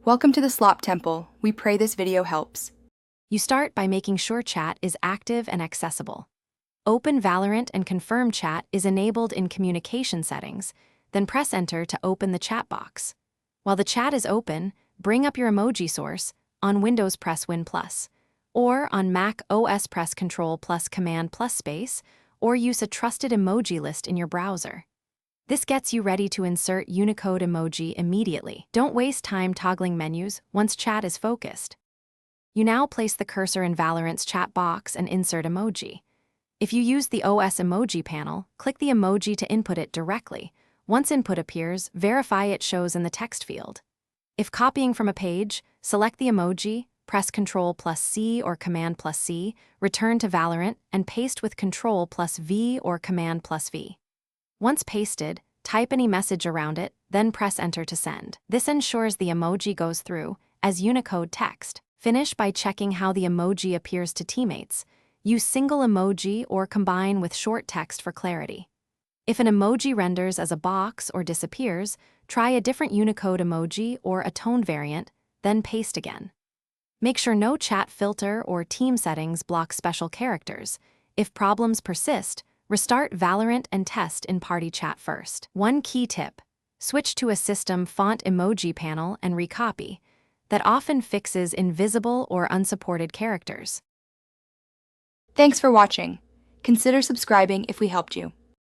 Welcome to the Slop Temple. We pray this video helps. You start by making sure chat is active and accessible. Open Valorant and confirm chat is enabled in communication settings, then press enter to open the chat box. While the chat is open, bring up your emoji source. On Windows, press Win+, or on Mac OS, press Control plus Command plus space, or use a trusted emoji list in your browser. This gets you ready to insert Unicode emoji immediately. Don't waste time toggling menus once chat is focused. You now place the cursor in Valorant's chat box and insert emoji. If you use the OS emoji panel, click the emoji to input it directly. Once input appears, verify it shows in the text field. If copying from a page, select the emoji, press Ctrl plus C or Command plus C, return to Valorant, and paste with Ctrl plus V or Command plus V. Once pasted, type any message around it, then press enter to send. This ensures the emoji goes through as Unicode text. Finish by checking how the emoji appears to teammates. Use single emoji or combine with short text for clarity. If an emoji renders as a box or disappears, try a different Unicode emoji or a tone variant, then paste again. Make sure no chat filter or team settings block special characters. If problems persist, restart Valorant and test in party chat first. One key tip: switch to a system font emoji panel and recopy. That often fixes invisible or unsupported characters. Thanks for watching. Consider subscribing if we helped you.